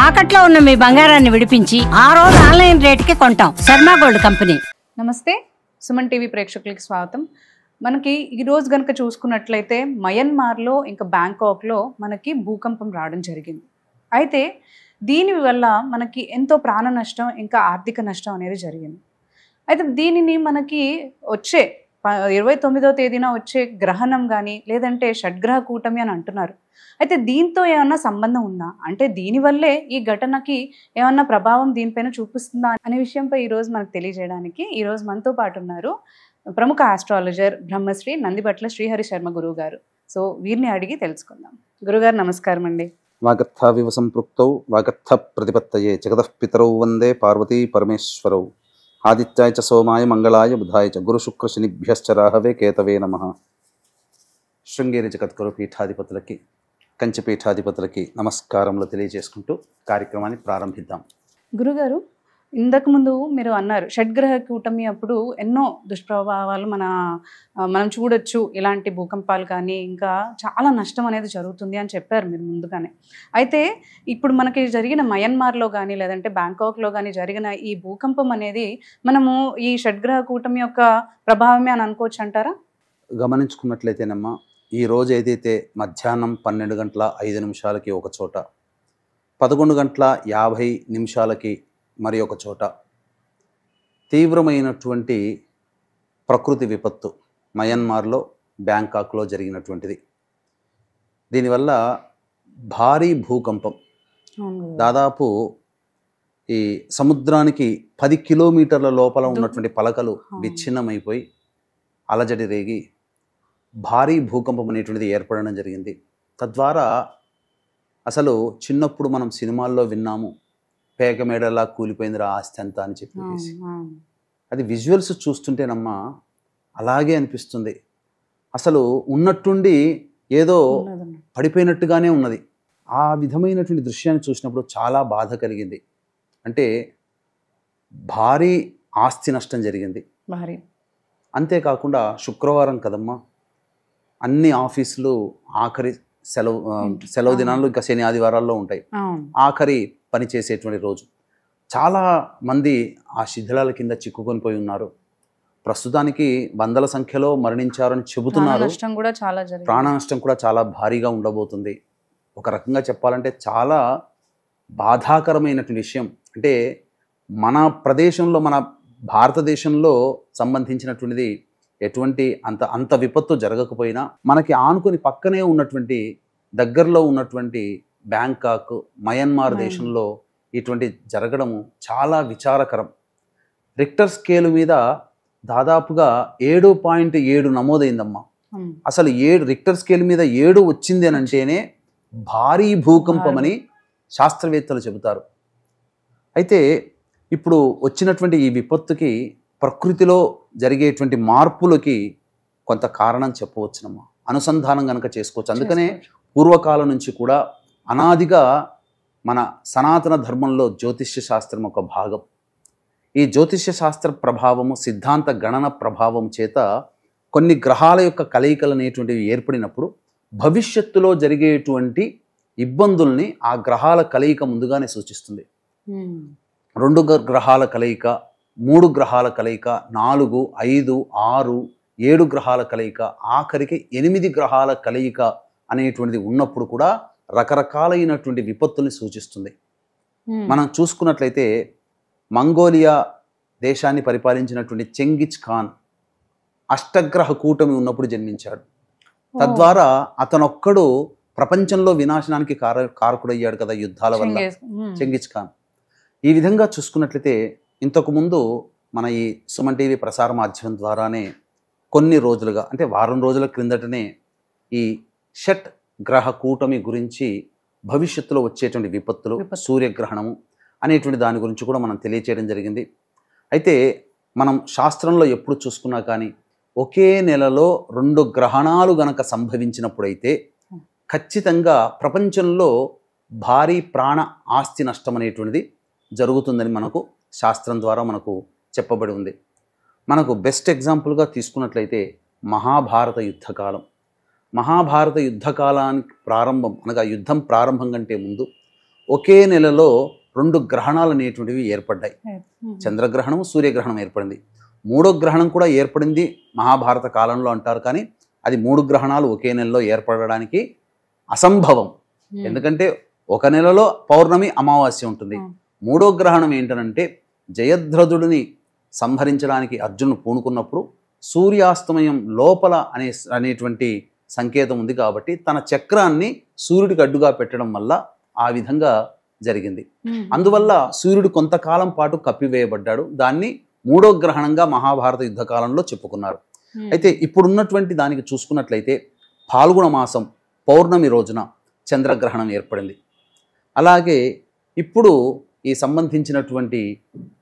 తాకట్లో ఉన్న మీ బంగారాన్ని విడిపించి ఆ రోజు ఆన్లైన్ రేటుకి కొంటాం. Sharma gold company. నమస్తే, సుమన్ టీవీ ప్రేక్షకులకి స్వాగతం. మనకి ఈరోజు కనుక చూసుకున్నట్లయితే మయన్మార్లో ఇంకా బ్యాంకాక్లో మనకి భూకంపం రావడం జరిగింది. అయితే దీనివల్ల మనకి ఎంతో ప్రాణ నష్టం ఇంకా ఆర్థిక నష్టం అనేది జరిగింది. అయితే దీనిని మనకి వచ్చే 29వ తేదీన వచ్చే గ్రహణం కానీ లేదంటే షడ్గ్రహ కూటమి అని అంటున్నారు. అయితే దీంతో ఏమన్నా సంబంధం ఉందా, అంటే దీనివల్లే ఈ ఘటనకి ఏమన్నా ప్రభావం దీనిపైన చూపిస్తుందా అనే విషయంపై ఈరోజు మనకు తెలియజేయడానికి ఈరోజు మనతో పాటు ఉన్నారు ప్రముఖ ఆస్ట్రాలజర్ బ్రహ్మశ్రీ నందిబట్ల శ్రీహరి శర్మ గురువు గారు. సో వీరిని అడిగి తెలుసుకుందాం. గురుగారు నమస్కారం అండి. వాగర్థావివ సంపృక్తౌ వాగర్థ ప్రతిపత్తయే జగతః పితరౌ వందే పార్వతీ పరమేశ్వరౌ ఆదిత్యాయ చ సోమాయ మంగళాయ బుధాయ చ గురు శుక్ర శనిభ్యశ్చ రాహవే కేతవే నమః. శృంగేరి జగద్గురు పీఠాధిపతులకి కంచి పీఠాధిపతులకి నమస్కారములు తెలియజేసుకుంటూ కార్యక్రమాన్ని ప్రారంభిద్దాం. గురుగారు, ఇంతకు ముందు మీరు అన్నారు షడ్గ్రహ కూటమి అప్పుడు ఎన్నో దుష్ప్రభావాలు మనం చూడొచ్చు, ఇలాంటి భూకంపాలు కానీ ఇంకా చాలా నష్టం అనేది జరుగుతుంది అని చెప్పారు మీరు ముందుగానే. అయితే ఇప్పుడు మనకి జరిగిన మయన్మార్లో కానీ లేదంటే బ్యాంకాక్లో కానీ జరిగిన ఈ భూకంపం అనేది మనము ఈ షడ్గ్రహ కూటమి యొక్క ప్రభావమే అని అనుకోవచ్చు అంటారా? గమనించుకున్నట్లయితేనమ్మా, ఈ రోజు ఏదైతే మధ్యాహ్నం 12 గంటల 5 నిమిషాలకి ఒక చోట, 11 గంటల 50 నిమిషాలకి మరి ఒక చోట తీవ్రమైనటువంటి ప్రకృతి విపత్తు మయన్మార్లో బ్యాంకాక్లో జరిగినటువంటిది. దీనివల్ల భారీ భూకంపం, దాదాపు ఈ సముద్రానికి 10 కిలోమీటర్ల లోపల ఉన్నటువంటి పలకలు విచ్ఛిన్నమైపోయి అలజడి రేగి భారీ భూకంపం అనేటువంటిది ఏర్పడడం జరిగింది. తద్వారా అసలు చిన్నప్పుడు మనం సినిమాల్లో విన్నాము, పేక మేడలా కూలిపోయిందిరా ఆస్తి అంతా అని చెప్పేసి. అది విజువల్స్ చూస్తుంటేనమ్మా అలాగే అనిపిస్తుంది. అసలు ఉన్నట్టుండి ఏదో పడిపోయినట్టుగానే ఉన్నది. ఆ విధమైనటువంటి దృశ్యాన్ని చూసినప్పుడు చాలా బాధ కలిగింది. అంటే భారీ ఆస్తి నష్టం జరిగింది. అంతేకాకుండా శుక్రవారం కదమ్మా, అన్ని ఆఫీసులు ఆఖరి సెలవు దినాలు ఇంకా శని ఆదివారాల్లో ఉంటాయి. ఆఖరి పని చేసేటువంటి రోజు. చాలా మంది ఆ శిథిలాల కింద చిక్కుకొని పోయి ఉన్నారు. ప్రస్తుతానికి వందల సంఖ్యలో మరణించారని చెబుతున్నారు. ప్రాణ నష్టం కూడా చాలా భారీగా ఉండబోతుంది. ఒక రకంగా చెప్పాలంటే చాలా బాధాకరమైనటువంటి విషయం. అంటే మన ప్రదేశంలో, మన భారతదేశంలో సంబంధించినటువంటిది ఎటువంటి అంత విపత్తు జరగకపోయినా మనకి ఆనుకొని పక్కనే ఉన్నటువంటి దగ్గరలో ఉన్నటువంటి బ్యాంకాక్, మయన్మార్ దేశంలో ఇటువంటి జరగడము చాలా విచారకరం. రిక్టర్ స్కేలు మీద దాదాపుగా 7.7 నమోదైందమ్మా. అసలు 7 రిక్టర్ స్కేల్ మీద 7 వచ్చింది అని అంటేనే భారీ భూకంపం అని శాస్త్రవేత్తలు చెబుతారు. అయితే ఇప్పుడు వచ్చినటువంటి ఈ విపత్తుకి ప్రకృతిలో జరిగేటువంటి మార్పులకి కొంత కారణం చెప్పవచ్చునమ్మా, అనుసంధానం కనుక చేసుకోవచ్చు. అందుకనే పూర్వకాలం నుంచి కూడా అనాదిగా మన సనాతన ధర్మంలో జ్యోతిష్య శాస్త్రం ఒక భాగం. ఈ జ్యోతిష్య శాస్త్ర ప్రభావము, సిద్ధాంత గణన ప్రభావం చేత కొన్ని గ్రహాల యొక్క కలయికలు అనేటువంటివి ఏర్పడినప్పుడు భవిష్యత్తులో జరిగేటువంటి ఇబ్బందుల్ని ఆ గ్రహాల కలయిక ముందుగానే సూచిస్తుంది. 2 గ్రహాల కలయిక, 3 గ్రహాల కలయిక, 4, 5, 6, 7 గ్రహాల కలయిక, ఆఖరికి 8 గ్రహాల కలయిక అనేటువంటిది ఉన్నప్పుడు కూడా రకరకాలైనటువంటి విపత్తుల్ని సూచిస్తుంది. మనం చూసుకున్నట్లయితే మంగోలియా దేశాన్ని పరిపాలించినటువంటి చెంగిజ్ ఖాన్ అష్టగ్రహ కూటమి ఉన్నప్పుడు జన్మించాడు. తద్వారా అతనొక్కడు ప్రపంచంలో వినాశనానికి కారకుడయ్యాడు కదా యుద్ధాల వల్ల, చెంగిజ్ ఖాన్. ఈ విధంగా చూసుకున్నట్లయితే ఇంతకుముందు మన ఈ సుమన్ టీవీ ప్రసార మాధ్యమం ద్వారానే కొన్ని రోజులుగా, అంటే వారం రోజుల క్రిందటనే ఈ షట్ గ్రహ కూటమి గురించి, భవిష్యత్తులో వచ్చేటువంటి విపత్తులు, సూర్యగ్రహణము అనేటువంటి దాని గురించి కూడా మనం తెలియచేయడం జరిగింది. అయితే మనం శాస్త్రంలో ఎప్పుడు చూసుకున్నా కానీ ఒకే నెలలో 2 గ్రహణాలు గనక సంభవించినప్పుడైతే ఖచ్చితంగా ప్రపంచంలో భారీ ప్రాణ ఆస్తి నష్టం అనేటువంటిది జరుగుతుందని మనకు శాస్త్రం ద్వారా మనకు చెప్పబడి ఉంది. మనకు బెస్ట్ ఎగ్జాంపుల్గా తీసుకున్నట్లయితే మహాభారత యుద్ధకాలం. మహాభారత యుద్ధకాలానికి ప్రారంభం అనగా యుద్ధం ప్రారంభం కంటే ముందు ఒకే నెలలో 2 గ్రహణాలు అనేటువంటివి ఏర్పడ్డాయి. చంద్రగ్రహణం, సూర్యగ్రహణం ఏర్పడింది. 3వ గ్రహణం కూడా ఏర్పడింది మహాభారత కాలంలో అంటారు, కానీ అది 3 గ్రహణాలు ఒకే నెలలో ఏర్పడడానికి అసంభవం. ఎందుకంటే ఒక నెలలో పౌర్ణమి, అమావాస్య ఉంటుంది. 3వ గ్రహణం ఏంటనంటే జయద్రథుడిని సంహరించడానికి అర్జునుడు పూనుకున్నప్పుడు సూర్యాస్తమయం లోపల అనేటువంటి సంకేతం ఉంది కాబట్టి తన చక్రాన్ని సూర్యుడికి అడ్డుగా పెట్టడం వల్ల ఆ విధంగా జరిగింది. అందువల్ల సూర్యుడు కొంతకాలం పాటు కప్పివేయబడ్డాడు. దాన్ని 3వ గ్రహణంగా మహాభారత యుద్ధకాలంలో చెప్పుకున్నారు. అయితే ఇప్పుడున్నటువంటి దానికి చూసుకున్నట్లయితే ఫాల్గుణ మాసం పౌర్ణమి రోజున చంద్రగ్రహణం ఏర్పడింది. అలాగే ఇప్పుడు ఈ సంబంధించినటువంటి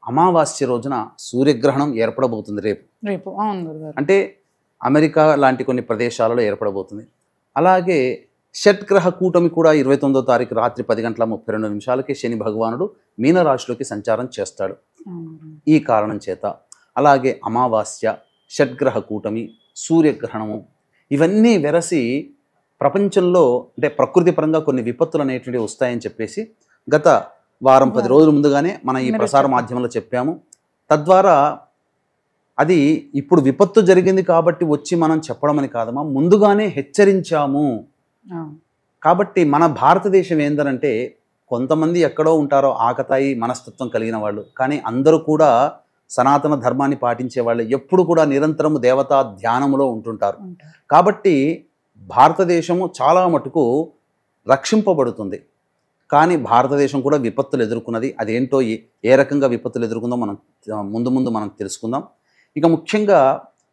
అమావాస్య రోజున సూర్యగ్రహణం ఏర్పడబోతుంది రేపు. అంటే అమెరికా లాంటి కొన్ని ప్రదేశాలలో ఏర్పడబోతుంది. అలాగే షట్గ్రహ కూటమి కూడా 29వ తారీఖు రాత్రి 10:32 శని భగవానుడు మీనరాశిలోకి సంచారం చేస్తాడు. ఈ కారణం చేత అలాగే అమావాస్య, షట్గ్రహ కూటమి, సూర్యగ్రహణము ఇవన్నీ వెరసి ప్రపంచంలో అంటే ప్రకృతి పరంగా కొన్ని విపత్తులు అనేటువంటివి వస్తాయని చెప్పేసి గత వారం 10 రోజుల ముందుగానే మన ఈ ప్రసార మాధ్యమంలో చెప్పాము. తద్వారా అది ఇప్పుడు విపత్తు జరిగింది కాబట్టి వచ్చి మనం చెప్పడం అని కాదమ్మా, ముందుగానే హెచ్చరించాము. కాబట్టి మన భారతదేశం ఏందనంటే కొంతమంది ఎక్కడో ఉంటారో ఆకతాయి మనస్తత్వం కలిగిన వాళ్ళు, కానీ అందరూ కూడా సనాతన ధర్మాన్ని పాటించే వాళ్ళు, ఎప్పుడు కూడా నిరంతరము దేవతా ధ్యానములో ఉంటుంటారు. కాబట్టి భారతదేశము చాలా మటుకు రక్షింపబడుతుంది. కానీ భారతదేశం కూడా విపత్తులు ఎదుర్కొన్నది. అదేంటో ఏ రకంగా విపత్తులు ఎదుర్కొందో మనం ముందు మనం తెలుసుకుందాం. ఇక ముఖ్యంగా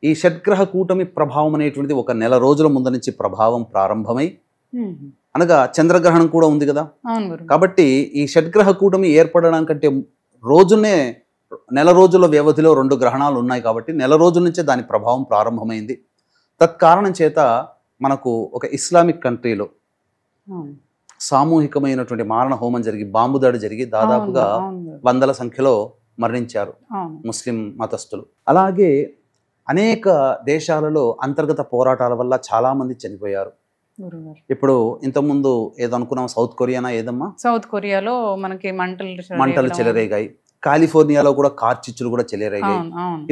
ఈ షట్గ్రహ కూటమి ప్రభావం అనేటువంటిది ఒక నెల రోజుల ముందు నుంచి ప్రభావం ప్రారంభమై, అనగా చంద్రగ్రహణం కూడా ఉంది కదా. కాబట్టి ఈ షట్గ్రహ కూటమి ఏర్పడడానికంటే రోజునే నెల రోజుల వ్యవధిలో 2 గ్రహణాలు ఉన్నాయి కాబట్టి నెల రోజుల నుంచే దాని ప్రభావం ప్రారంభమైంది. తత్కారణం చేత మనకు ఒక ఇస్లామిక్ కంట్రీలో సామూహికమైనటువంటి మారణ హోమం జరిగి బాంబు దాడి జరిగి దాదాపుగా వందల సంఖ్యలో మరణించారు ముస్లిం మతస్థులు. అలాగే అనేక దేశాలలో అంతర్గత పోరాటాల వల్ల చాలా మంది చనిపోయారు. ఇప్పుడు ఇంతకుముందు ఏదో అనుకున్నాం, సౌత్ కొరియానా ఏదమ్మా, సౌత్ కొరియాలో మనకి మంటలు చెలరేగాయి. కాలిఫోర్నియాలో కూడా కార్చిచ్చులు కూడా చెలరేగాయి.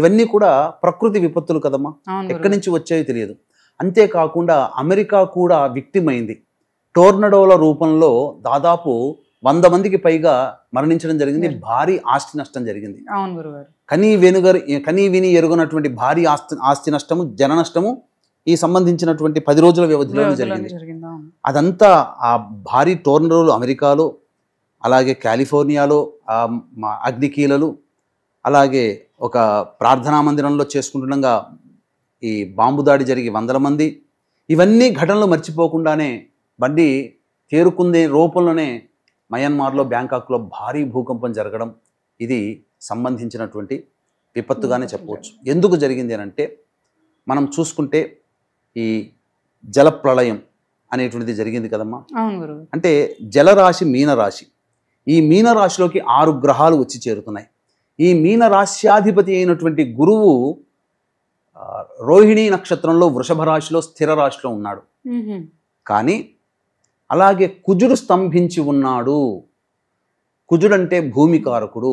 ఇవన్నీ కూడా ప్రకృతి విపత్తులు కదమ్మా, ఎక్కడి నుంచి వచ్చాయో తెలియదు. అంతేకాకుండా అమెరికా కూడా విక్టిమ్ అయింది. టోర్నడోల రూపంలో దాదాపు 100 మందికి పైగా మరణించడం జరిగింది. భారీ ఆస్తి నష్టం జరిగింది. కనీ విని ఎరుగనటువంటి భారీ ఆస్తి నష్టము, జన నష్టము ఈ సంబంధించినటువంటి 10 రోజుల వ్యవధిలో జరిగింది. అదంతా ఆ భారీ టోర్నడోలు అమెరికాలో, అలాగే కాలిఫోర్నియాలో అగ్నికీలలు, అలాగే ఒక ప్రార్థనా మందిరంలో చేసుకుంటుండగా ఈ బాంబు దాడి జరిగి 100 మంది, ఇవన్నీ ఘటనలు మర్చిపోకుండానే బండి తేరుకుందే రూపంలోనే మయన్మార్లో బ్యాంకాక్లో భారీ భూకంపం జరగడం ఇది సంబంధించినటువంటి విపత్తుగానే చెప్పవచ్చు. ఎందుకు జరిగింది అని అంటే మనం చూసుకుంటే ఈ జల ప్రళయం అనేటువంటిది జరిగింది కదమ్మా. అంటే జలరాశి మీనరాశి, ఈ మీనరాశిలోకి 6 గ్రహాలు వచ్చి చేరుతున్నాయి. ఈ మీనరాశ్యాధిపతి అయినటువంటి గురువు రోహిణీ నక్షత్రంలో వృషభ రాశిలో స్థిర రాశిలో ఉన్నాడు. కానీ అలాగే కుజుడు స్తంభించి ఉన్నాడు. కుజుడంటే భూమికారకుడు.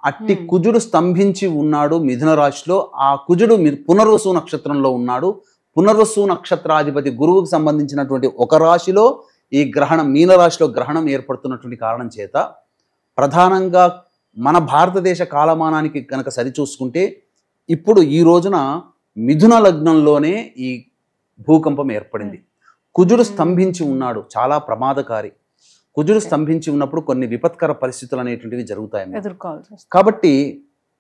అట్టి కుజుడు స్తంభించి ఉన్నాడు మిథున రాశిలో. ఆ కుజుడు పునర్వసు నక్షత్రంలో ఉన్నాడు. పునర్వసు నక్షత్రాధిపతి గురువుకు సంబంధించినటువంటి ఒక రాశిలో ఈ గ్రహణం, మీనరాశిలో గ్రహణం ఏర్పడుతున్నటువంటి కారణం చేత ప్రధానంగా మన భారతదేశ కాలమానానికి కనుక సరిచూసుకుంటే ఇప్పుడు ఈ రోజున మిథున లగ్నంలోనే ఈ భూకంపం ఏర్పడింది. కుజుడు స్తంభించి ఉన్నాడు, చాలా ప్రమాదకారి. కుజుడు స్తంభించి ఉన్నప్పుడు కొన్ని విపత్కర పరిస్థితులు అనేటువంటివి జరుగుతాయి. కాబట్టి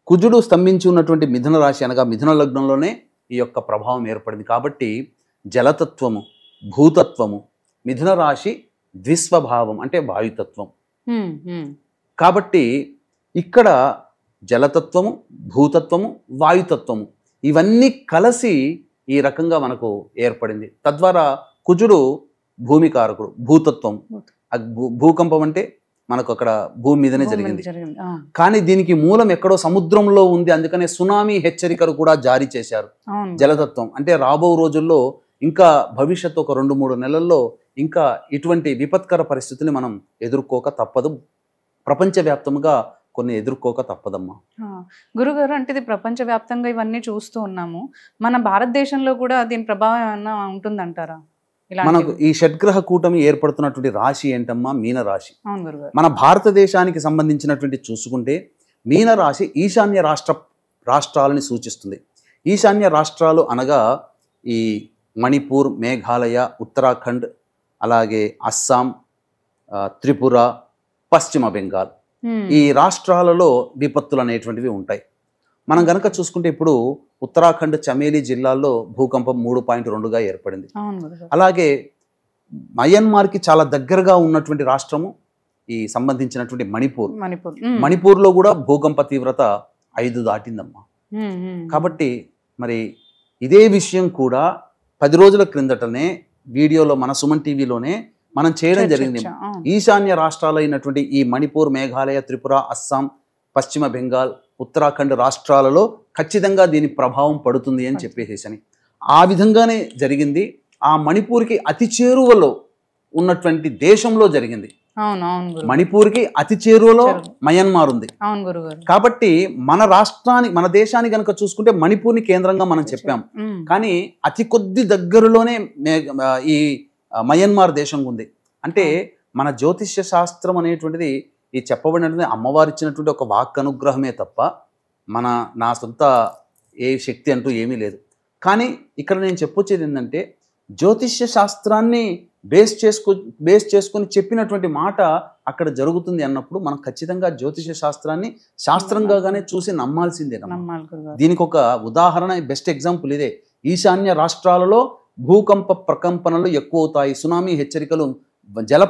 కుజుడు స్తంభించి ఉన్నటువంటి మిథున రాశి అనగా మిథున లగ్నంలోనే ఈ యొక్క ప్రభావం ఏర్పడింది. కాబట్టి జలతత్వము, భూతత్వము, మిథున రాశి ద్విస్వభావం అంటే వాయుతత్వం. కాబట్టి ఇక్కడ జలతత్వము, భూతత్వము, వాయుతత్వము ఇవన్నీ కలిసి ఈ రకంగా మనకు ఏర్పడింది. తద్వారా కుజుడు భూమికారకుడు, భూతత్వం. భూకంపం అంటే మనకు అక్కడ భూమి మీదనే జరిగింది. కానీ దీనికి మూలం ఎక్కడో సముద్రంలో ఉంది. అందుకనే సునామీ హెచ్చరికలు కూడా జారీ చేశారు. జలతత్వం అంటే రాబో రోజుల్లో ఇంకా భవిష్యత్తు ఒక 2-3 నెలల్లో ఇంకా ఇటువంటి విపత్కర పరిస్థితుల్ని మనం ఎదుర్కోక తప్పదు. ప్రపంచవ్యాప్తంగా కొన్ని ఎదుర్కోక తప్పదమ్మా. గురుగారు, అంటే ఇది ప్రపంచవ్యాప్తంగా ఇవన్నీ చూస్తూ ఉన్నాము. మన భారతదేశంలో కూడా దీని ప్రభావం ఏమన్నా ఉంటుందంటారా? మనకు ఈ షడ్గ్రహ కూటమి ఏర్పడుతున్నటువంటి రాశి ఏంటమ్మా? మీన రాశి. అవును గురుగారు. మన భారతదేశానికి సంబంధించినటువంటి చూసుకుంటే మీన రాశి ఈశాన్య రాష్ట్రాలని సూచిస్తుంది. ఈశాన్య రాష్ట్రాలు అనగా ఈ మణిపూర్, మేఘాలయ, ఉత్తరాఖండ్, అలాగే అస్సాం, త్రిపుర, పశ్చిమ బెంగాల్, ఈ రాష్ట్రాలలో విపత్తులు అనేటువంటివి ఉంటాయి. మనం గనక చూసుకుంటే ఇప్పుడు ఉత్తరాఖండ్, చమేలి జిల్లాల్లో భూకంపం 3.2గా ఏర్పడింది. అలాగే మయన్మార్కి చాలా దగ్గరగా ఉన్నటువంటి రాష్ట్రము ఈ సంబంధించినటువంటి మణిపూర్లో కూడా భూకంప తీవ్రత 5 దాటిందమ్మా. కాబట్టి మరి ఇదే విషయం కూడా 10 రోజుల క్రిందటనే వీడియోలో మన సుమన్ టీవీలోనే మనం చేయడం జరిగింది. ఈశాన్య రాష్ట్రాలైనటువంటి ఈ మణిపూర్, మేఘాలయ, త్రిపుర, అస్సాం, పశ్చిమ బెంగాల్, ఉత్తరాఖండ్ రాష్ట్రాలలో ఖచ్చితంగా దీని ప్రభావం పడుతుంది అని చెప్పేసేసని ఆ విధంగానే జరిగింది. ఆ మణిపూర్కి అతి చేరువలో ఉన్నటువంటి దేశంలో జరిగింది. మణిపూర్కి అతి చేరువలో మయన్మార్ ఉంది. కాబట్టి మన దేశాన్ని కనుక చూసుకుంటే మణిపూర్ని కేంద్రంగా మనం చెప్పాం. కానీ అతి కొద్ది దగ్గరలోనే ఈ మయన్మార్ దేశం ఉంది. అంటే మన జ్యోతిష్య శాస్త్రం అనేటువంటిది ఈ చెప్పబడినటువంటి అమ్మవారు ఇచ్చినటువంటి ఒక వాక్ అనుగ్రహమే తప్ప నా సొంత ఏ శక్తి అంటూ ఏమీ లేదు. కానీ ఇక్కడ నేను చెప్పొచ్చేది ఏంటంటే జ్యోతిష్య శాస్త్రాన్ని బేస్ చేసుకొని చెప్పినటువంటి మాట అక్కడ జరుగుతుంది అన్నప్పుడు మనం ఖచ్చితంగా జ్యోతిష శాస్త్రాన్ని శాస్త్రంగానే చూసి నమ్మాల్సిందే. దీనికి ఒక ఉదాహరణ, బెస్ట్ ఎగ్జాంపుల్ ఇదే. ఈశాన్య రాష్ట్రాలలో భూకంప ప్రకంపనలు ఎక్కువ అవుతాయి, సునామీ హెచ్చరికలు, జల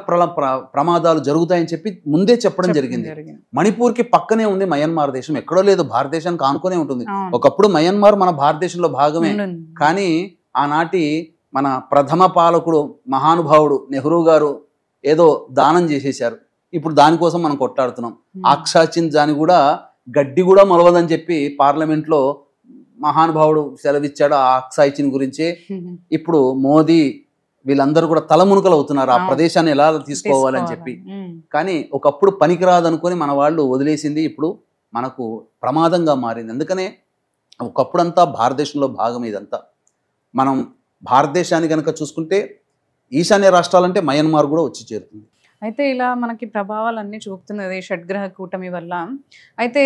ప్రమాదాలు జరుగుతాయని చెప్పి ముందే చెప్పడం జరిగింది. మణిపూర్కి పక్కనే ఉంది మయన్మార్ దేశం, ఎక్కడో లేదు, భారతదేశానికి ఆనుకునే ఉంటుంది. ఒకప్పుడు మయన్మార్ మన భారతదేశంలో భాగమే. కానీ ఆనాటి మన ప్రథమ పాలకుడు మహానుభావుడు నెహ్రూ గారు ఏదో దానం చేసేశారు. ఇప్పుడు దానికోసం మనం కొట్లాడుతున్నాం. ఆక్షాచిన్ దాని కూడా గడ్డి కూడా మొలవదని చెప్పి పార్లమెంట్లో మహానుభావుడు సెలవిచ్చాడు. ఆ ఆక్సాయిచిన్ గురించే ఇప్పుడు మోదీ వీళ్ళందరూ కూడా తలమునుకలు అవుతున్నారు ఆ ప్రదేశాన్ని ఎలా తీసుకోవాలని చెప్పి. కానీ ఒకప్పుడు పనికిరాదనుకొని మన వాళ్ళు వదిలేసింది ఇప్పుడు మనకు ప్రమాదంగా మారింది. అందుకనే ఒకప్పుడంతా భారతదేశంలో భాగం ఇదంతా. మనం భారతదేశాన్ని కనుక చూసుకుంటే ఈశాన్య రాష్ట్రాలంటే మయన్మార్ కూడా వచ్చి చేరుతుంది. అయితే ఇలా మనకి ప్రభావాలన్నీ చూపుతున్నది షడ్గ్రహ కూటమి వల్ల. అయితే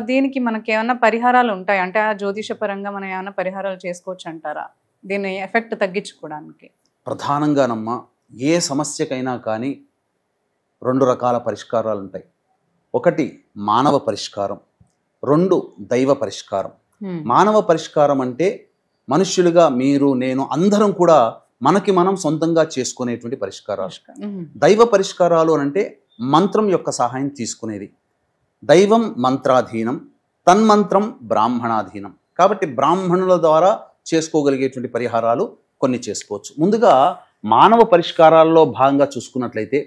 దీనికి మనకి ఏమైనా పరిహారాలు ఉంటాయి అంటే ఆ జ్యోతిష పరంగా మనం ఏమైనా పరిహారాలు చేసుకోవచ్చు అంటారా దీని ఎఫెక్ట్ తగ్గించుకోవడానికి? ప్రధానంగానమ్మా ఏ సమస్యకైనా కానీ 2 రకాల పరిష్కారాలు ఉంటాయి. ఒకటి మానవ పరిష్కారం, 2 దైవ పరిష్కారం. మానవ పరిష్కారం అంటే మనుష్యులుగా మీరు నేను అందరం కూడా మనకి మనం సొంతంగా చేసుకునేటువంటి పరిష్కారాలు. దైవ పరిష్కారాలు అంటే మంత్రం యొక్క సహాయం తీసుకునేది. దైవం మంత్రాధీనం, తన్మంత్రం బ్రాహ్మణాధీనం. కాబట్టి బ్రాహ్మణుల ద్వారా చేసుకోగలిగేటువంటి పరిహారాలు కొన్ని చేసుకోవచ్చు. ముందుగా మానవ పరిష్కారాల్లో భాగంగా చూసుకున్నట్లయితే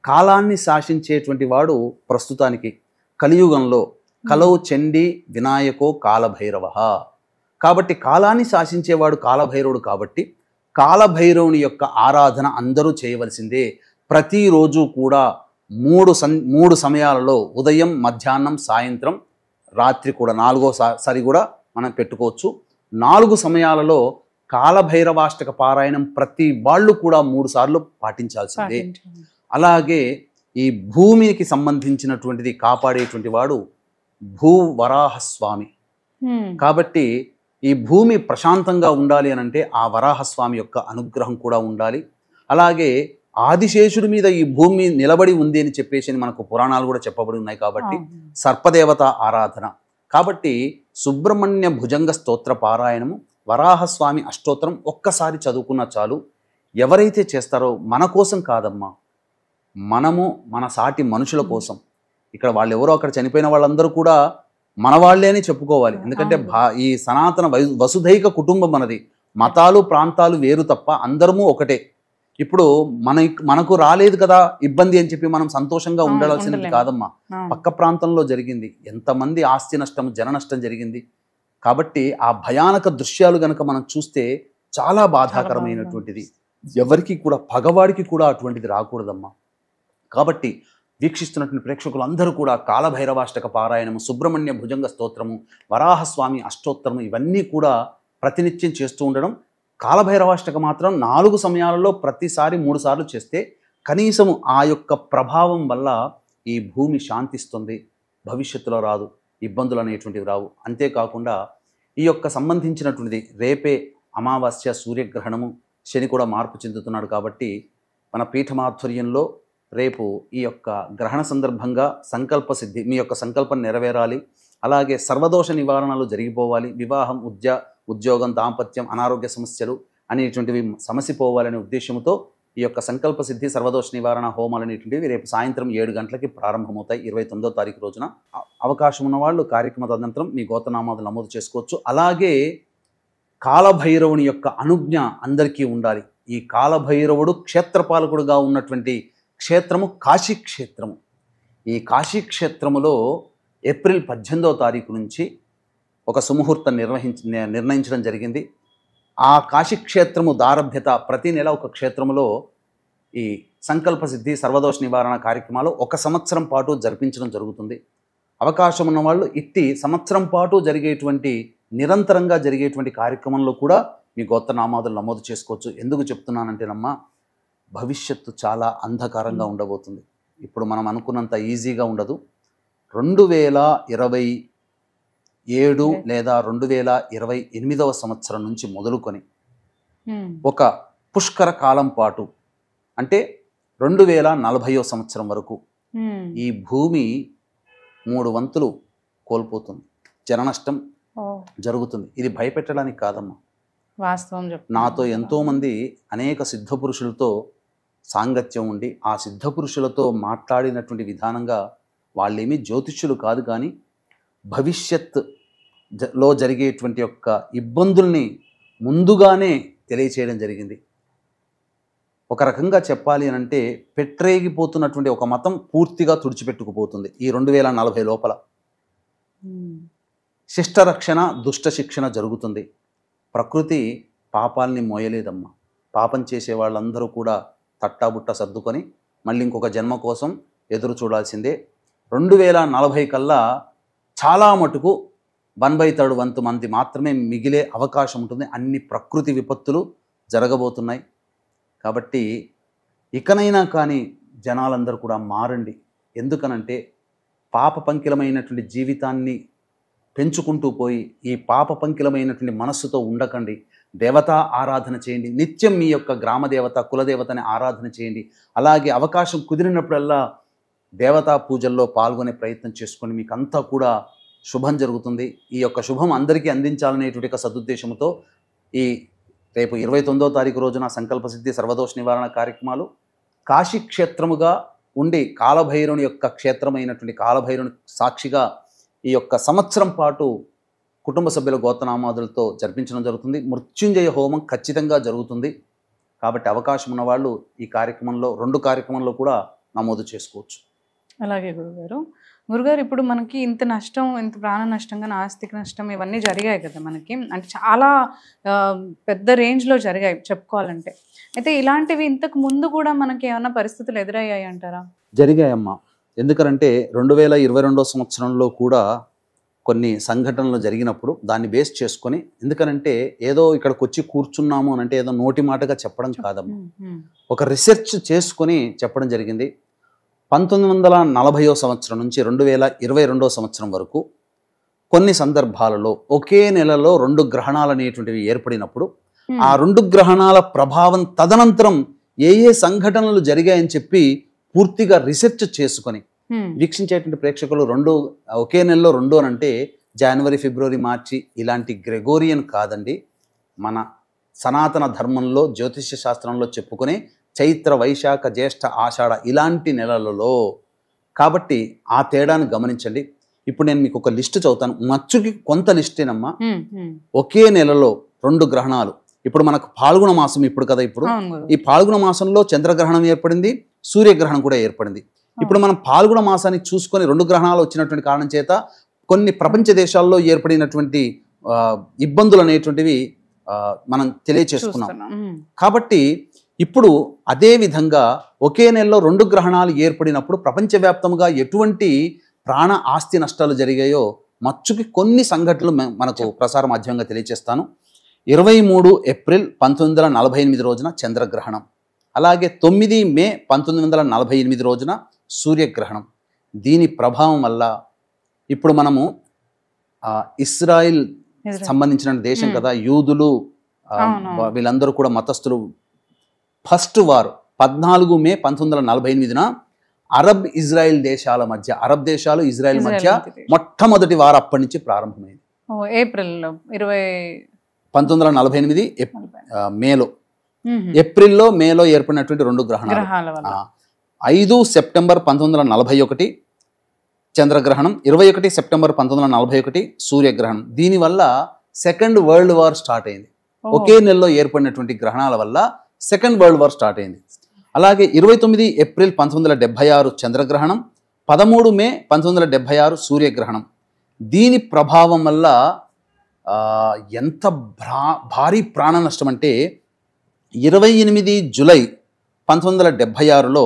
కాలాన్ని శాసించేటువంటి వాడు ప్రస్తుతానికి కలియుగంలో కలౌ చండీ వినాయకో కాలభైరవ. కాబట్టి కాలాన్ని శాసించేవాడు కాలభైరవుడు. కాబట్టి కాలభైరవుని యొక్క ఆరాధన అందరూ చేయవలసిందే. ప్రతిరోజు కూడా 3 సమయాలలో ఉదయం, మధ్యాహ్నం, సాయంత్రం, రాత్రి కూడా 4వ కూడా మనం పెట్టుకోవచ్చు. 4 సమయాలలో కాలభైరవాష్టక పారాయణం ప్రతి వాళ్ళు కూడా 3 సార్లు పాటించాల్సిందే. అలాగే ఈ భూమికి సంబంధించినటువంటిది కాపాడేటువంటి వాడు భూవరాహస్వామి. కాబట్టి ఈ భూమి ప్రశాంతంగా ఉండాలి అని అంటే ఆ వరాహస్వామి యొక్క అనుగ్రహం కూడా ఉండాలి. అలాగే ఆదిశేషుడి మీద ఈ భూమి నిలబడి ఉంది అని చెప్పేసి మనకు పురాణాలు కూడా చెప్పబడి ఉన్నాయి. కాబట్టి సర్పదేవత ఆరాధన. కాబట్టి సుబ్రహ్మణ్య భుజంగ స్తోత్ర పారాయణము, వరాహస్వామి అష్టోత్తరం ఒక్కసారి చదువుకున్నా చాలు. ఎవరైతే చేస్తారో మన కోసం కాదమ్మా, మనము మన సాటి మనుషుల కోసం. ఇక్కడ వాళ్ళు ఎవరో అక్కడ చనిపోయిన వాళ్ళందరూ కూడా మన వాళ్ళే అని చెప్పుకోవాలి. ఎందుకంటే ఈ సనాతన వసుధైక కుటుంబం మనది. మతాలు ప్రాంతాలు వేరు తప్ప అందరము ఒకటే. ఇప్పుడు మనకు రాలేదు కదా ఇబ్బంది అని చెప్పి మనం సంతోషంగా ఉండాల్సింది కాదమ్మా. పక్క ప్రాంతంలో జరిగింది, ఎంతమంది ఆస్తి నష్టం, జన నష్టం జరిగింది. కాబట్టి ఆ భయానక దృశ్యాలు గనక మనం చూస్తే చాలా బాధాకరమైనటువంటిది. ఎవరికి కూడా పగవాడికి కూడా అటువంటిది రాకూడదమ్మా. కాబట్టి వీక్షిస్తున్నటువంటి ప్రేక్షకులు అందరూ కూడా కాలభైరవాష్టక పారాయణము, సుబ్రహ్మణ్య భుజంగ స్తోత్రము, వరాహస్వామి అష్టోత్తరము ఇవన్నీ కూడా ప్రతినిత్యం చేస్తూ ఉండడం. కాలభైరవాష్టక మాత్రం 4 సమయాలలో ప్రతిసారి 3 సార్లు చేస్తే కనీసము ఆ యొక్క ప్రభావం వల్ల ఈ భూమి శాంతిస్తుంది, భవిష్యత్తులో రాదు, ఇబ్బందులు అనేటువంటివి రావు. అంతేకాకుండా ఈ యొక్క సంబంధించినటువంటిది రేపే అమావాస్య, సూర్యగ్రహణము, శని కూడా మార్పు చెందుతున్నాడు. కాబట్టి మన పీఠమాధ్వర్యంలో రేపు ఈ యొక్క గ్రహణ సందర్భంగా సంకల్ప సిద్ధి, మీ యొక్క సంకల్పం నెరవేరాలి, అలాగే సర్వదోష నివారణలు జరిగిపోవాలి, వివాహం, ఉద్యోగం, దాంపత్యం, అనారోగ్య సమస్యలు అనేటువంటివి సమసిపోవాలనే ఉద్దేశంతో ఈ యొక్క సంకల్ప సిద్ధి, సర్వదోష నివారణ హోమాలు అనేటువంటివి రేపు సాయంత్రం 7 గంటలకి ప్రారంభమవుతాయి 29వ తారీఖు రోజున. అవకాశం ఉన్న వాళ్ళు కార్యక్రమ తదనంతరం మీ గోత్రనామాలు నమోదు చేసుకోవచ్చు. అలాగే కాలభైరవుని యొక్క అనుజ్ఞ అందరికీ ఉండాలి. ఈ కాలభైరవుడు క్షేత్రపాలకుడుగా ఉన్నటువంటి క్షేత్రము కాశీ క్షేత్రము. ఈ కాశీ క్షేత్రములో ఏప్రిల్ 18వ తారీఖు నుంచి ఒక సుముహూర్తం నిర్ణయించడం జరిగింది. ఆ కాశీక్షేత్రము దారభ్యత ప్రతి నెల ఒక క్షేత్రములో ఈ సంకల్ప సిద్ధి, సర్వదోష నివారణ కార్యక్రమాలు 1 సంవత్సరం పాటు జరిపించడం జరుగుతుంది. అవకాశం ఉన్న వాళ్ళు ఇట్టి సంవత్సరం పాటు జరిగేటువంటి, నిరంతరంగా జరిగేటువంటి కార్యక్రమంలో కూడా మీ గోత్రనామాదులు నమోదు చేసుకోవచ్చు. ఎందుకు చెప్తున్నానంటేనమ్మా, భవిష్యత్తు చాలా అంధకారంగా ఉండబోతుంది. ఇప్పుడు మనం అనుకున్నంత ఈజీగా ఉండదు. 2027 లేదా 2028వ సంవత్సరం నుంచి మొదలుకొని ఒక పుష్కర కాలం పాటు, అంటే 2040వ సంవత్సరం వరకు ఈ భూమి 3 వంతులు కోల్పోతుంది, జననష్టం జరుగుతుంది. ఇది భయపెట్టడానికి కాదమ్మా, వాస్తవం. నాతో ఎంతోమంది అనేక సిద్ధ పురుషులతో సాంగత్యం ఉండి ఆ సిద్ధ పురుషులతో మాట్లాడినటువంటి విధానంగా వాళ్ళేమీ జ్యోతిష్యులు కాదు, కానీ భవిష్యత్తులో జరిగేటువంటి యొక్క ఇబ్బందుల్ని ముందుగానే తెలియచేయడం జరిగింది. ఒక రకంగా చెప్పాలి అని అంటే, పెట్టరేగిపోతున్నటువంటి ఒక మతం పూర్తిగా తుడిచిపెట్టుకుపోతుంది ఈ 2040 లోపల. శిష్టరక్షణ, దుష్ట శిక్షణ జరుగుతుంది. ప్రకృతి పాపాలని మోయలేదమ్మా. పాపం చేసే వాళ్ళందరూ కూడా తట్టాబుట్ట సర్దుకొని మళ్ళీ ఇంకొక జన్మ కోసం ఎదురు చూడాల్సిందే. 2040 కల్లా చాలా మటుకు 1/3 వంతు మంది మాత్రమే మిగిలే అవకాశం ఉంటుంది. అన్ని ప్రకృతి విపత్తులు జరగబోతున్నాయి. కాబట్టి ఇకనైనా కానీ జనాలందరూ కూడా మారండి. ఎందుకనంటే పాప పంకిలమైనటువంటి జీవితాన్ని పెంచుకుంటూ పోయి ఈ పాప పంకిలమైనటువంటి మనస్సుతో ఉండకండి. దేవతా ఆరాధన చేయండి. నిత్యం మీ యొక్క గ్రామ దేవత, కులదేవతని ఆరాధన చేయండి. అలాగే అవకాశం కుదిరినప్పుడల్లా దేవతా పూజల్లో పాల్గొనే ప్రయత్నం చేసుకోండి. మీకు అంతా కూడా శుభం జరుగుతుంది. ఈ యొక్క శుభం అందరికీ అందించాలనేటువంటి సదుద్దేశంతో ఈ రేపు 29వ తారీఖు రోజున సంకల్ప సిద్ధి, సర్వదోష నివారణ కార్యక్రమాలు కాశీ క్షేత్రముగా ఉండి కాలభైరవుని యొక్క క్షేత్రమైనటువంటి కాలభైరవుని సాక్షిగా ఈ యొక్క సంవత్సరం పాటు కుటుంబ సభ్యుల గోత్రనామాదులతో జరిపించడం జరుగుతుంది. మృత్యుంజయ హోమం ఖచ్చితంగా జరుగుతుంది. కాబట్టి అవకాశం ఉన్నవాళ్ళు ఈ కార్యక్రమంలో 2 కార్యక్రమంలో కూడా నమోదు చేసుకోవచ్చు. అలాగే గురుగారు, ఇప్పుడు మనకి ఇంత నష్టం, ఇంత ప్రాణ నష్టం కానీ ఆస్తిక నష్టం ఇవన్నీ జరిగాయి కదా మనకి, అంటే చాలా పెద్ద రేంజ్లో జరిగాయి చెప్పుకోవాలంటే. అయితే ఇలాంటివి ఇంతకు ముందు కూడా మనకి ఏమైనా పరిస్థితులు ఎదురయ్యాయి అంటారా? జరిగాయమ్మా. ఎందుకంటే 2022వ సంవత్సరంలో కూడా కొన్ని సంఘటనలు జరిగినప్పుడు దాన్ని బేస్ చేసుకొని, ఎందుకనంటే ఏదో ఇక్కడికి వచ్చి కూర్చున్నాము అని అంటే ఏదో నోటి మాటగా చెప్పడం కాదమ్మా, ఒక రీసెర్చ్ చేసుకొని చెప్పడం జరిగింది. 1940వ సంవత్సరం నుంచి 2022వ సంవత్సరం వరకు కొన్ని సందర్భాలలో ఒకే నెలలో 2 గ్రహణాలు అనేటువంటివి ఏర్పడినప్పుడు ఆ 2 గ్రహణాల ప్రభావం తదనంతరం ఏ సంఘటనలు జరిగాయని చెప్పి పూర్తిగా రీసెర్చ్ చేసుకొని వీక్షించేటువంటి ప్రేక్షకులు ఒకే నెలలో 2 అని అంటే జనవరి, ఫిబ్రవరి, మార్చి ఇలాంటి గ్రెగోరియన్ కాదండి. మన సనాతన ధర్మంలో జ్యోతిష్య శాస్త్రంలో చెప్పుకునే చైత్ర, వైశాఖ, జ్యేష్ఠ, ఆషాఢ ఇలాంటి నెలలలో. కాబట్టి ఆ తేడాను గమనించండి. ఇప్పుడు నేను మీకు ఒక లిస్ట్ చదువుతాను. మచ్చుకి కొంత లిస్టేనమ్మా. ఒకే నెలలో 2 గ్రహణాలు. ఇప్పుడు మనకు పాల్గొన మాసం ఇప్పుడు కదా, ఇప్పుడు ఈ పాల్గొన మాసంలో చంద్రగ్రహణం ఏర్పడింది, సూర్యగ్రహణం కూడా ఏర్పడింది. ఇప్పుడు మనం పాల్గొన మాసాన్ని చూసుకొని 2 గ్రహణాలు వచ్చినటువంటి కారణం చేత కొన్ని ప్రపంచ దేశాల్లో ఏర్పడినటువంటి ఇబ్బందులు అనేటువంటివి మనం తెలియచేసుకున్నాం. కాబట్టి ఇప్పుడు అదే విధంగా ఒకే నెలలో 2 గ్రహణాలు ఏర్పడినప్పుడు ప్రపంచవ్యాప్తంగా ఎటువంటి ప్రాణ ఆస్తి నష్టాలు జరిగాయో మచ్చుకి కొన్ని సంఘటనలు మనకు ప్రసార మాధ్యమంగా తెలియజేస్తాను. 23 ఏప్రిల్ 1948 రోజున చంద్రగ్రహణం, అలాగే 9 మే 1948 రోజున సూర్యగ్రహణం. దీని ప్రభావం వల్ల ఇప్పుడు మనము ఇస్రాయిల్ సంబంధించిన దేశం కదా, యూదులు వీళ్ళందరూ కూడా మతస్థులు. ఫస్ట్ వార్ 14 మే 1948న అరబ్ ఇజ్రాయెల్ దేశాల మధ్య, అరబ్ దేశాలు ఇజ్రాయెల్ మధ్య మొట్టమొదటి వార్ అప్పటి నుంచి ప్రారంభమైంది. ఏప్రిల్ 1948 మేలో, ఏప్రిల్లో మేలో ఏర్పడినటువంటి 2 గ్రహణాలు. 5 సెప్టెంబర్ 1941 చంద్రగ్రహణం, 21 సెప్టెంబర్ 1941 సూర్యగ్రహణం. దీనివల్ల సెకండ్ వరల్డ్ వార్ స్టార్ట్ అయింది. ఒకే నెలలో ఏర్పడినటువంటి గ్రహణాల వల్ల సెకండ్ వరల్డ్ వార్ స్టార్ట్ అయింది. అలాగే 29 ఏప్రిల్ 1976 చంద్రగ్రహణం, 13 మే 1976 సూర్యగ్రహణం. దీని ప్రభావం వల్ల ఎంత భారీ ప్రాణ నష్టం అంటే 28 జూలై 1976లో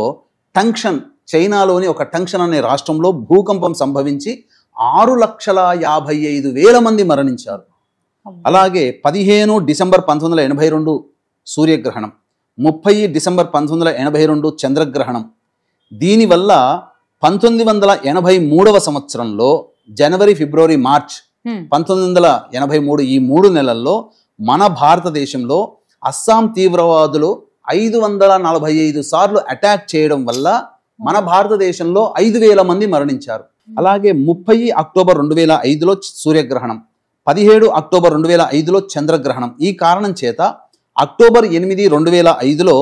టంక్షన్, చైనాలోని ఒక టంక్షన్ అనే రాష్ట్రంలో భూకంపం సంభవించి 6,55,000 మంది మరణించారు. అలాగే 15 డిసెంబర్ 1982 సూర్యగ్రహణం, 30 డిసెంబర్ 1982 చంద్రగ్రహణం. దీనివల్ల 1983వ సంవత్సరంలో జనవరి, ఫిబ్రవరి, మార్చ్ 1983 ఈ 3 నెలల్లో మన భారతదేశంలో అస్సాం తీవ్రవాదులు 545 సార్లు అటాక్ చేయడం వల్ల మన భారతదేశంలో 5,000 మంది మరణించారు. అలాగే 30 అక్టోబర్ 2005లో సూర్యగ్రహణం, 17 అక్టోబర్ 2005లో చంద్రగ్రహణం. ఈ కారణం చేత అక్టోబర్ 8, 2005లో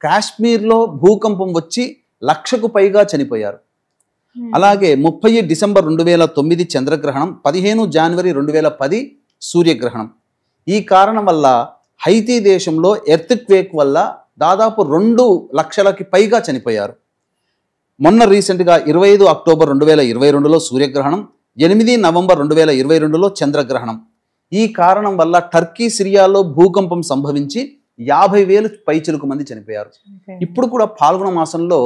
కాశ్మీర్లో భూకంపం వచ్చి 1,00,000కు పైగా చనిపోయారు. అలాగే 30 డిసెంబర్ 2009 చంద్రగ్రహణం, 15 జనవరి 2010 సూర్యగ్రహణం. ఈ కారణం వల్ల హైతీ దేశంలో ఎర్త్ క్వేక్ వల్ల దాదాపు 2,00,000కి పైగా చనిపోయారు. మొన్న రీసెంట్గా 25 అక్టోబర్ 2022లో సూర్యగ్రహణం, 8 నవంబర్ 2022లో చంద్రగ్రహణం. ఈ కారణం వల్ల టర్కీ, సిరియాలో భూకంపం సంభవించి 50,000 పైచిలుకు మంది చనిపోయారు. ఇప్పుడు కూడా పాల్గొన మాసంలో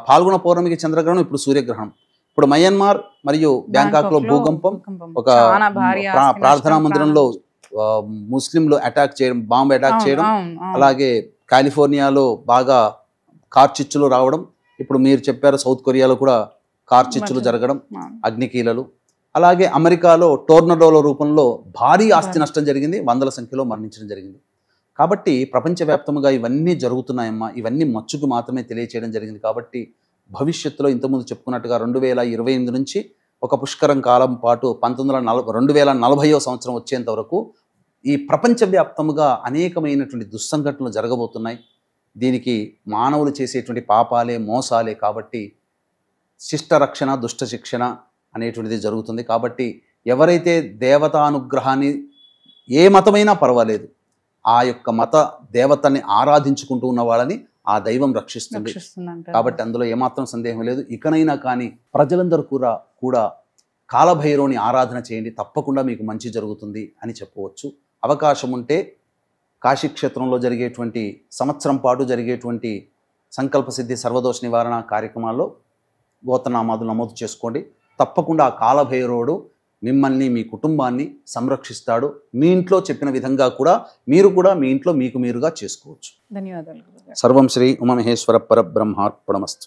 పాల్గొన పౌర్ణమికి చంద్రగ్రహణం, ఇప్పుడు సూర్యగ్రహణం. ఇప్పుడు మయన్మార్ మరియు బ్యాంకాక్లో భూకంపం, ఒక ప్రార్థనా మందిరంలో ముస్లింలు అటాక్ చేయడం, బాంబు అటాక్ చేయడం, అలాగే కాలిఫోర్నియాలో బాగా కార్చిచ్చులు రావడం, ఇప్పుడు మీరు చెప్పారు సౌత్ కొరియాలో కూడా కార్చిచ్చులు జరగడం, అగ్నికీలలు. అలాగే అమెరికాలో టోర్నడోల రూపంలో భారీ ఆస్తి నష్టం జరిగింది, 100ల సంఖ్యలో మరణించడం జరిగింది. కాబట్టి ప్రపంచవ్యాప్తంగా ఇవన్నీ జరుగుతున్నాయమ్మా. ఇవన్నీ మచ్చుకు మాత్రమే తెలియచేయడం జరిగింది. కాబట్టి భవిష్యత్తులో ఇంతకుముందు చెప్పుకున్నట్టుగా 2028 నుంచి ఒక పుష్కరం కాలం పాటు 2040వ సంవత్సరం వచ్చేంత వరకు ఈ ప్రపంచవ్యాప్తంగా అనేకమైనటువంటి దుస్సంఘటనలు జరగబోతున్నాయి. దీనికి మానవులు చేసేటువంటి పాపాలే, మోసాలే. కాబట్టి శిష్ట రక్షణ, దుష్ట శిక్షణ అనేటువంటిది జరుగుతుంది. కాబట్టి ఎవరైతే దేవతానుగ్రహాన్ని, ఏ మతమైనా పర్వాలేదు, ఆ యొక్క మత దేవతని ఆరాధించుకుంటూ ఉన్న వాళ్ళని ఆ దైవం రక్షిస్తుంది. కాబట్టి అందులో ఏమాత్రం సందేహం లేదు. ఇకనైనా కానీ ప్రజలందరూ కూడా కాలభైరవుని ఆరాధన చేయండి, తప్పకుండా మీకు మంచి జరుగుతుంది అని చెప్పవచ్చు. అవకాశం ఉంటే కాశీక్షేత్రంలో జరిగేటువంటి సంవత్సరం పాటు జరిగేటువంటి సంకల్ప సిద్ధి, సర్వదోష నివారణ కార్యక్రమాల్లో గోత్రనామాదులు నమోదు చేసుకోండి. తప్పకుండా ఆ కాలభైరవుడు మిమ్మల్ని, మీ కుటుంబాన్ని సంరక్షిస్తాడు. మీ ఇంట్లో చెప్పిన విధంగా కూడా మీరు కూడా మీ ఇంట్లో మీకు మీరుగా చేసుకోవచ్చు. ధన్యవాదాలు. సర్వం శ్రీ ఉమామహేశ్వర పరబ్రహ్మార్పణమస్తు.